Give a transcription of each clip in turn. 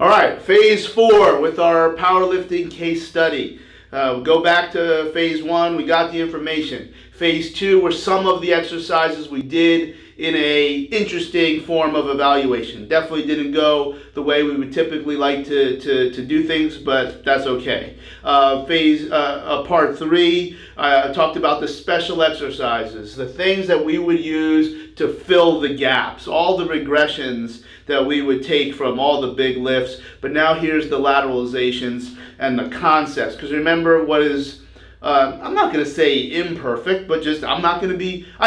All right, phase 4 with our powerlifting case study. Go back to phase 1, we got the information. Phase 2 were some of the exercises we did in a interesting form of evaluation. Definitely didn't go the way we would typically like to do things, but that's okay. Part 3, I talked about the special exercises, the things that we would use to fill the gaps, all the regressions that we would take from all the big lifts. But now here's the lateralizations and the concepts. Because remember what is, I'm not going to say imperfect, but just I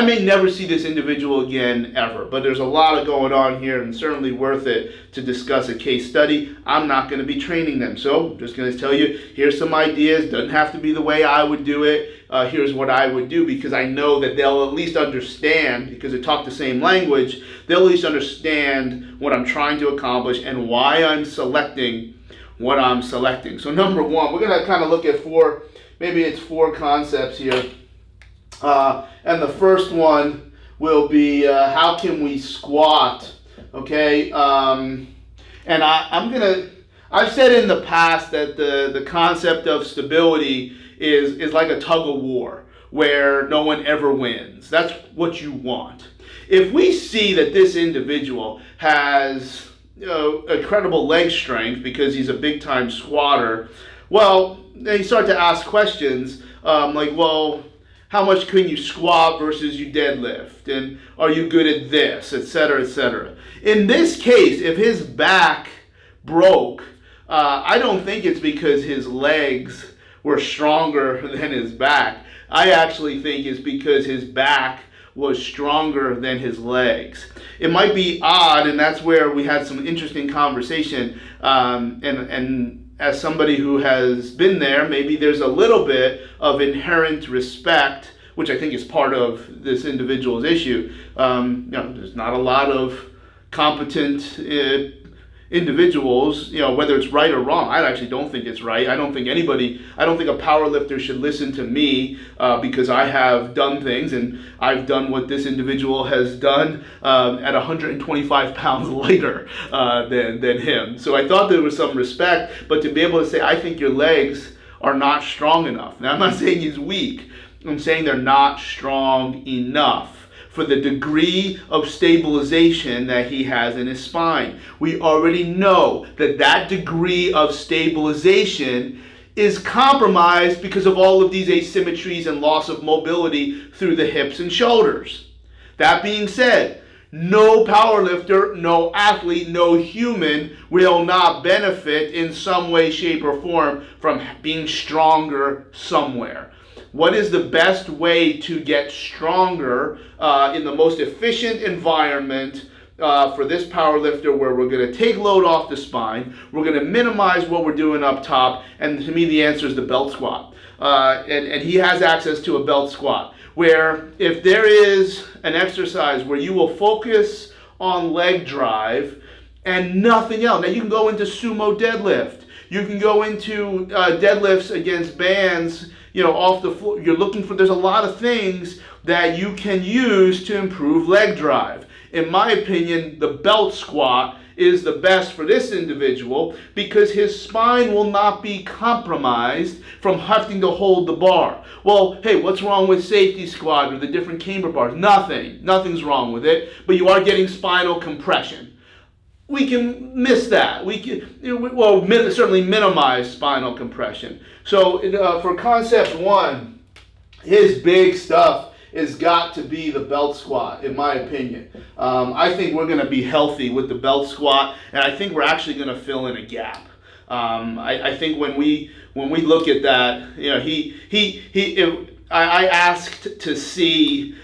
may never see this individual again ever. But there's a lot going on here and certainly worth it to discuss a case study. I'm not going to be training them. So I'm just going to tell you, here's some ideas. Doesn't have to be the way I would do it. Here's what I would do, because I know that they'll at least understand, because they talk the same language, they'll at least understand what I'm trying to accomplish and why I'm selecting what I'm selecting. So number 1, we're going to kind of look at four concepts here. And the first one will be how can we squat, okay? And I've said in the past that the concept of stability is like a tug of war where no one ever wins. That's what you want. If we see that this individual has incredible leg strength because he's a big time squatter, well, then you start to ask questions like, well, how much can you squat versus you deadlift? And are you good at this, etc., etc. In this case, if his back broke, I don't think it's because his legs were stronger than his back. I actually think it's because his back was stronger than his legs. It might be odd, and that's where we had some interesting conversation. And as somebody who has been there, maybe there's a little bit of inherent respect, which I think is part of this individual's issue. There's not a lot of competent individuals, whether it's right or wrong. I actually don't think it's right. I don't think a power lifter should listen to me because I have done things and I've done what this individual has done at 125 pounds lighter than him. So I thought there was some respect, but to be able to say, I think your legs are not strong enough. Now, I'm not saying he's weak. I'm saying they're not strong enough for the degree of stabilization that he has in his spine. We already know that degree of stabilization is compromised because of all of these asymmetries and loss of mobility through the hips and shoulders. That being said, no powerlifter, no athlete, no human will not benefit in some way, shape, or form from being stronger somewhere. What is the best way to get stronger in the most efficient environment for this power lifter, where we're going to take load off the spine, we're going to minimize what we're doing up top, and to me the answer is the belt squat. And he has access to a belt squat, where if there is an exercise where you will focus on leg drive and nothing else. Now you can go into sumo deadlift. You can go into deadlifts against bands, off the floor. There's a lot of things that you can use to improve leg drive. In my opinion, the belt squat is the best for this individual because his spine will not be compromised from having to hold the bar. Well, hey, what's wrong with safety squat or the different camber bars? Nothing's wrong with it, but you are getting spinal compression. We can miss that. We can, certainly minimize spinal compression. So for concept 1, his big stuff has got to be the belt squat, in my opinion. I think we're going to be healthy with the belt squat, and I think we're actually going to fill in a gap. I think when we look at that, I asked to see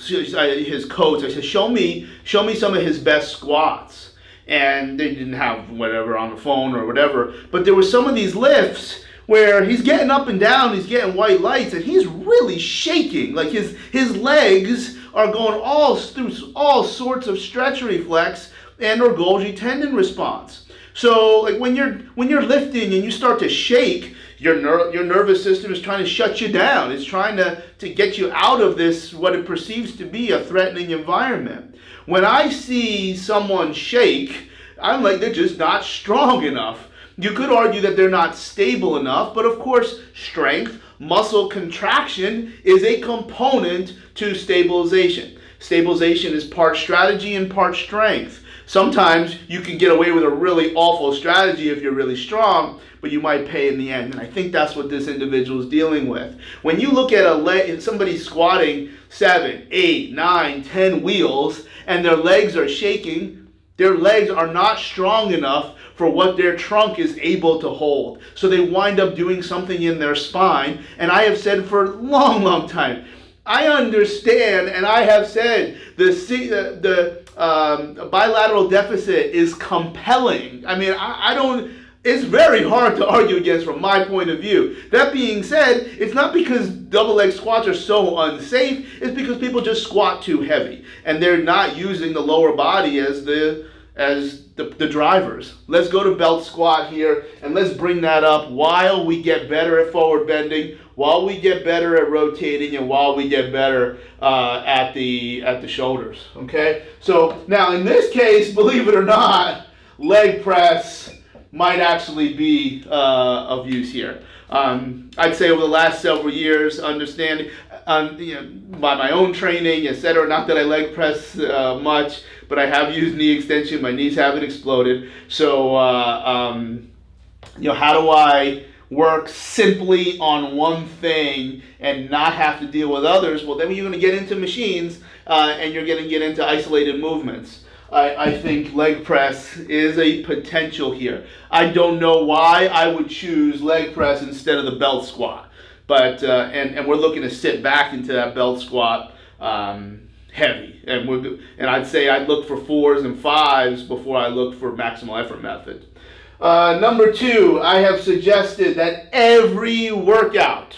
his coach. I said, show me some of his best squats. And they didn't have whatever on the phone or whatever. But there were some of these lifts where he's getting up and down, he's getting white lights, and he's really shaking. Like his legs are going through all sorts of stretch reflex and or Golgi tendon response. So like when you're lifting and you start to shake, your nervous system is trying to shut you down. It's trying to get you out of this, what it perceives to be a threatening environment. When I see someone shake, I'm like, they're just not strong enough. You could argue that they're not stable enough, but of course, strength, muscle contraction is a component to stabilization. Stabilization is part strategy and part strength. Sometimes you can get away with a really awful strategy if you're really strong, but you might pay in the end. And I think that's what this individual is dealing with. When you look at somebody squatting 7, 8, 9, 10 wheels, and their legs are shaking, their legs are not strong enough for what their trunk is able to hold. So they wind up doing something in their spine. And I have said for a long, long time, I understand, and I have said the bilateral deficit is compelling. I mean, I don't. It's very hard to argue against from my point of view. That being said, it's not because double leg squats are so unsafe. It's because people just squat too heavy, and they're not using the lower body as the drivers. Let's go to belt squat here, and let's bring that up while we get better at forward bending, while we get better at rotating, and while we get better at the shoulders. Okay. So now in this case, believe it or not, leg press might actually be of use here. I'd say over the last several years, understanding by my own training, etc. Not that I leg press much, but I have used knee extension. My knees haven't exploded. So how do I work simply on one thing and not have to deal with others? Well, then you're going to get into machines and you're going to get into isolated movements. I think leg press is a potential here. I don't know why I would choose leg press instead of the belt squat, but and we're looking to sit back into that belt squat heavy, and I'd say I'd look for 4s and 5s before I look for maximal effort method. Number 2, I have suggested that every workout,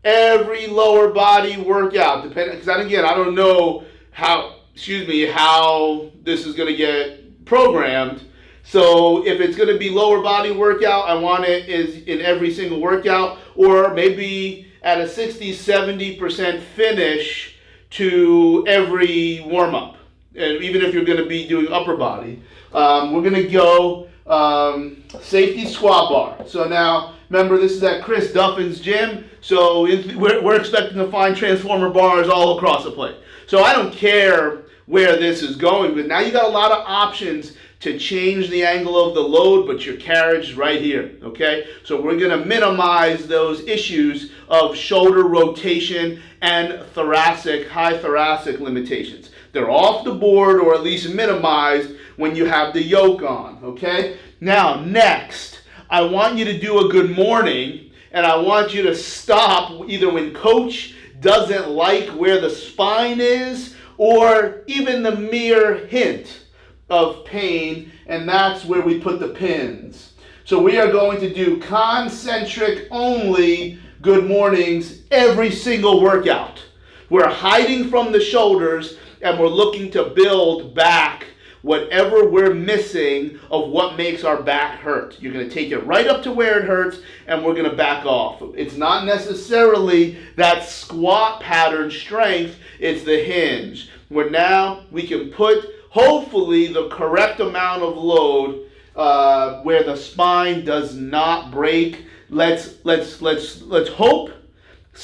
every lower body workout, because again I don't know how this is going to get programmed. So if it's going to be lower body workout, I want it is in every single workout, or maybe at a 60-70% finish to every warm-up. And even if you're going to be doing upper body, we're going to go safety squat bar. So now, remember, this is at Chris Duffin's gym, so we're expecting to find transformer bars all across the place. So I don't care where this is going, but now you got a lot of options to change the angle of the load, but your carriage is right here, okay? So we're going to minimize those issues of shoulder rotation and high thoracic limitations. They're off the board, or at least minimized when you have the yoke on, okay? Now, next, I want you to do a good morning, and I want you to stop either when coach doesn't like where the spine is, or even the mere hint of pain, and that's where we put the pins. So we are going to do concentric only good mornings every single workout. We're hiding from the shoulders, and we're looking to build back whatever we're missing of what makes our back hurt. You're going to take it right up to where it hurts, and we're going to back off. It's not necessarily that squat pattern strength, it's the hinge, where now we can put, hopefully, the correct amount of load where the spine does not break. Let's hope /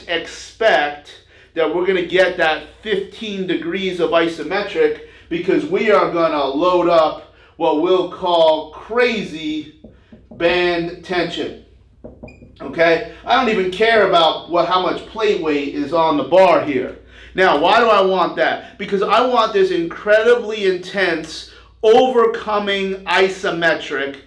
expect that we're going to get that 15 degrees of isometric, because we are going to load up what we'll call crazy band tension. Okay? I don't even care about how much plate weight is on the bar here. Now, why do I want that? Because I want this incredibly intense, overcoming isometric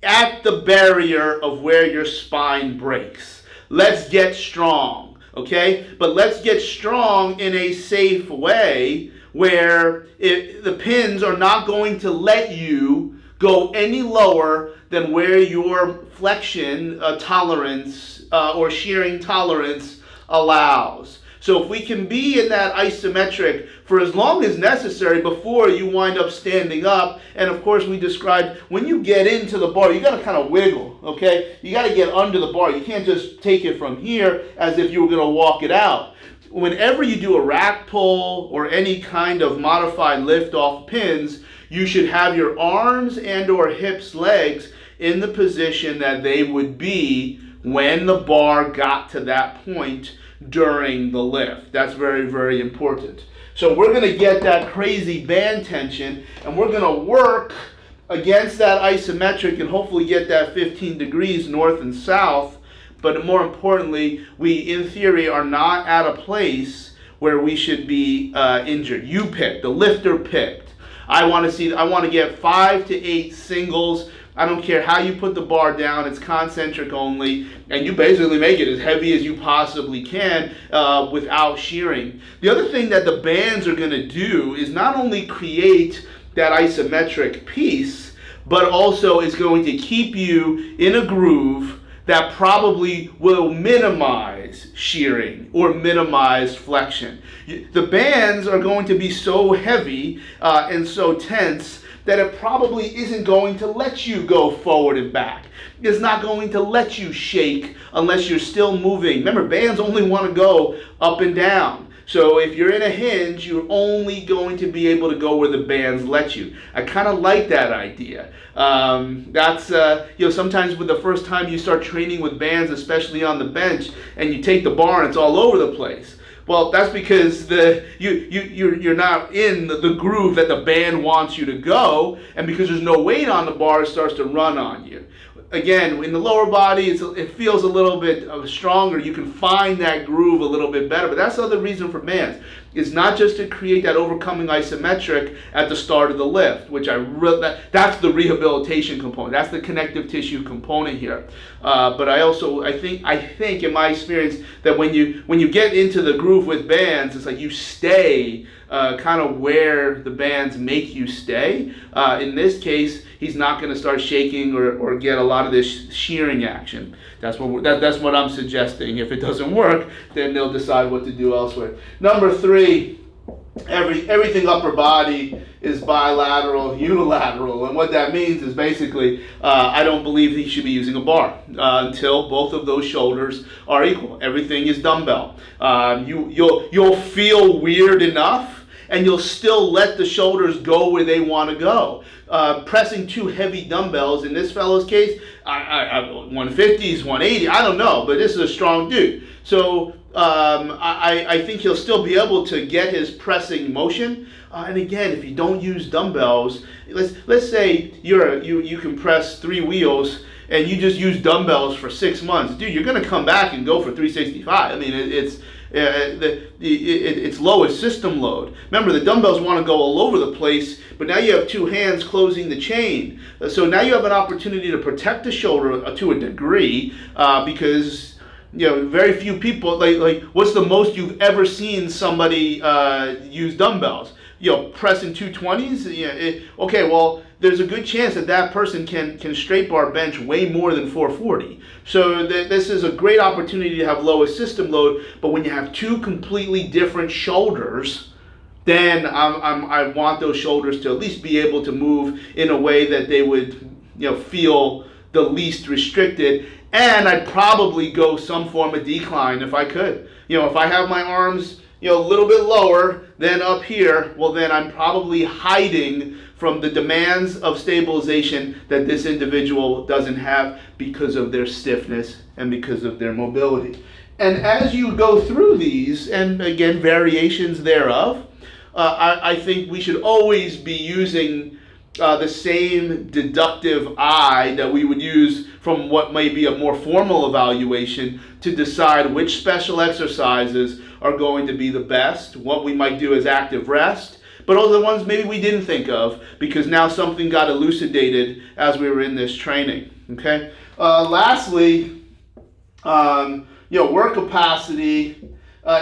at the barrier of where your spine breaks. Let's get strong, okay? But let's get strong in a safe way, where the pins are not going to let you go any lower than where your flexion tolerance or shearing tolerance allows. So if we can be in that isometric for as long as necessary before you wind up standing up, and of course we described when you get into the bar, you got to kind of wiggle, okay? You got to get under the bar. You can't just take it from here as if you were going to walk it out. Whenever you do a rack pull or any kind of modified lift off pins, you should have your arms and or hips, legs in the position that they would be when the bar got to that point during the lift. That's very, very important. So we're going to get that crazy band tension, and we're going to work against that isometric and hopefully get that 15 degrees north and south. But more importantly, we in theory are not at a place where we should be injured. You picked, the lifter picked. I want to get 5 to 8 singles. I don't care how you put the bar down, it's concentric only, and you basically make it as heavy as you possibly can without shearing. The other thing that the bands are going to do is not only create that isometric piece, but also is going to keep you in a groove that probably will minimize shearing or minimize flexion. The bands are going to be so heavy and so tense that it probably isn't going to let you go forward and back. It's not going to let you shake unless you're still moving. Remember, bands only want to go up and down. So if you're in a hinge, you're only going to be able to go where the bands let you. I kind of like that idea. Sometimes with the first time you start training with bands, especially on the bench, and you take the bar and it's all over the place. Well, that's because you're not in the groove that the band wants you to go, and because there's no weight on the bar, it starts to run on you. Again, in the lower body, it feels a little bit stronger. You can find that groove a little bit better, but that's the other reason for bands. It's not just to create that overcoming isometric at the start of the lift, which that's the rehabilitation component. That's the connective tissue component here. But I think in my experience that when you get into the groove with bands, it's like you stay kind of where the bands make you stay. In this case, he's not going to start shaking or get a lot of this shearing action. That's what I'm suggesting. If it doesn't work, then they'll decide what to do elsewhere. Number 3, everything upper body is bilateral, unilateral, and what that means is basically I don't believe he should be using a bar until both of those shoulders are equal. Everything is dumbbell. You'll feel weird enough, and you'll still let the shoulders go where they want to go. Pressing 2 heavy dumbbells, in this fellow's case, 150s, 180, I don't know, but this is a strong dude. So I think he'll still be able to get his pressing motion. And again, if you don't use dumbbells, let's say you can press 3 wheels and you just use dumbbells for 6 months. Dude, you're going to come back and go for 365. I mean, it's lowest system load. Remember, the dumbbells want to go all over the place, but now you have 2 hands closing the chain. So now you have an opportunity to protect the shoulder to a degree because very few people, like what's the most you've ever seen somebody use dumbbells? Pressing 220s? Okay, well, there's a good chance that person can straight bar bench way more than 440. So this is a great opportunity to have lowest system load, but when you have 2 completely different shoulders, then I want those shoulders to at least be able to move in a way that they would feel the least restricted. And I'd probably go some form of decline if I could. If I have my arms a little bit lower than up here, well then I'm probably hiding from the demands of stabilization that this individual doesn't have because of their stiffness and because of their mobility. And as you go through these, and again, variations thereof, I think we should always be using the same deductive eye that we would use from what may be a more formal evaluation to decide which special exercises are going to be the best, what we might do as active rest, but also the ones maybe we didn't think of because now something got elucidated as we were in this training. Okay. Lastly, work capacity.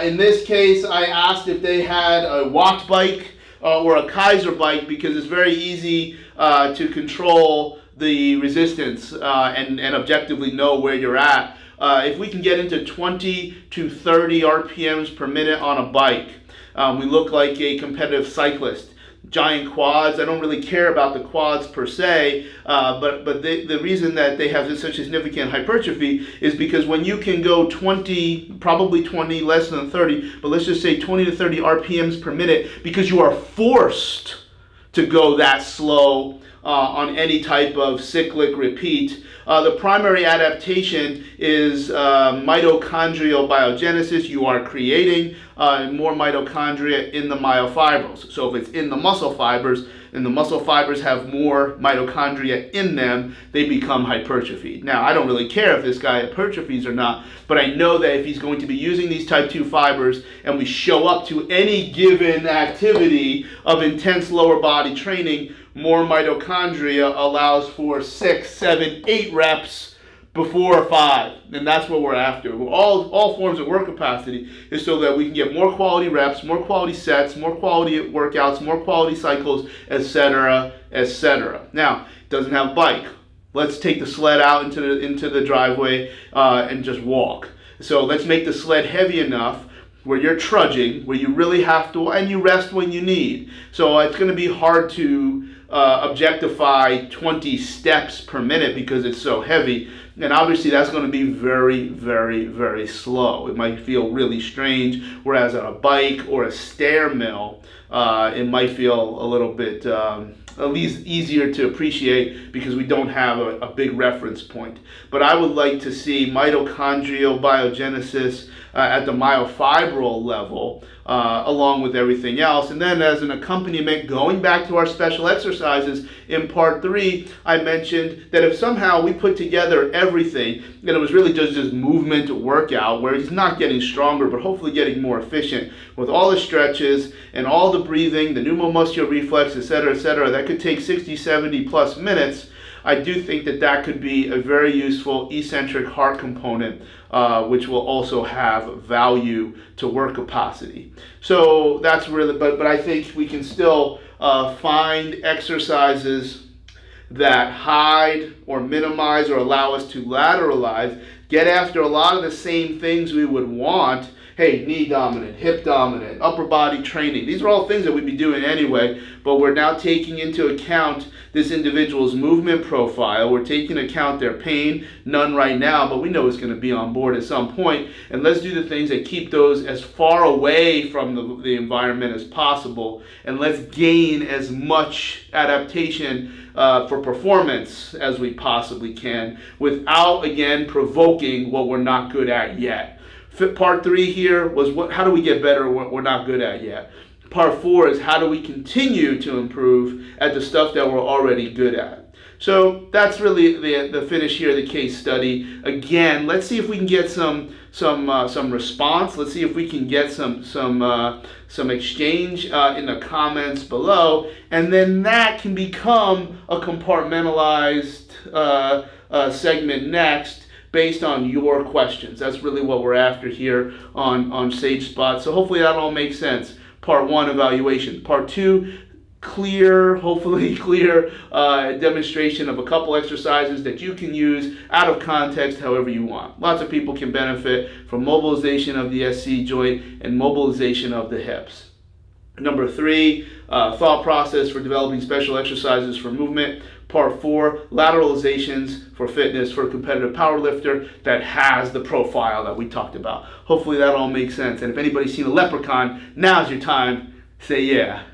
In this case, I asked if they had a walked bike or a Kaiser bike because it's very easy to control the resistance and objectively know where you're at. If we can get into 20 to 30 RPMs per minute on a bike, we look like a competitive cyclist. Giant quads, I don't really care about the quads per se, but the reason that they have such significant hypertrophy is because when you can go 20, probably 20, less than 30, but let's just say 20 to 30 RPMs per minute because you are forced to go that slow on any type of cyclic repeat. The primary adaptation is mitochondrial biogenesis. You are creating more mitochondria in the myofibrils. So if it's in the muscle fibers, and the muscle fibers have more mitochondria in them, they become hypertrophied. Now, I don't really care if this guy hypertrophies or not, but I know that if he's going to be using these type 2 fibers and we show up to any given activity of intense lower body training, more mitochondria allows for 6, 7, 8 reps before 5, and that's what we're after. All forms of work capacity is so that we can get more quality reps, more quality sets, more quality workouts, more quality cycles, etc., etc. Now, it doesn't have a bike. Let's take the sled out into the driveway and just walk. So let's make the sled heavy enough where you're trudging, where you really have to, and you rest when you need. So it's going to be hard to objectify 20 steps per minute because it's so heavy. And obviously that's going to be very, very, very slow. It might feel really strange, whereas on a bike or a stair mill, it might feel a little bit at least easier to appreciate because we don't have a big reference point. But I would like to see mitochondrial biogenesis at the myofibril level, along with everything else. And then as an accompaniment, going back to our special exercises, in part 3, I mentioned that if somehow we put together everything, and it was really just this movement workout where he's not getting stronger, but hopefully getting more efficient with all the stretches and all the breathing, the neuromuscular reflex, etc., that could take 60, 70 plus minutes. I do think that could be a very useful eccentric heart component, which will also have value to work capacity. So that's really, but I think we can still find exercises that hide or minimize or allow us to lateralize, get after a lot of the same things we would want. Hey, knee dominant, hip dominant, upper body training. These are all things that we'd be doing anyway, but we're now taking into account this individual's movement profile. We're taking into account their pain, none right now, but we know it's going to be on board at some point. And let's do the things that keep those as far away from the environment as possible. And let's gain as much adaptation for performance as we possibly can without, again, provoking what we're not good at yet. Part 3 here was how do we get better at what we're not good at yet. Part 4 is how do we continue to improve at the stuff that we're already good at. So that's really the finish here of the case study. Again, let's see if we can get some response. Let's see if we can get some exchange in the comments below, and then that can become a compartmentalized segment next, based on your questions. That's really what we're after here on Sage Spot. So hopefully that all makes sense. Part 1, evaluation. Part 2, hopefully clear demonstration of a couple exercises that you can use out of context however you want. Lots of people can benefit from mobilization of the SC joint and mobilization of the hips. Number 3, thought process for developing special exercises for movement. Part 4, lateralizations for fitness for a competitive powerlifter that has the profile that we talked about. Hopefully that all makes sense. And if anybody's seen a leprechaun, now's your time. Say yeah.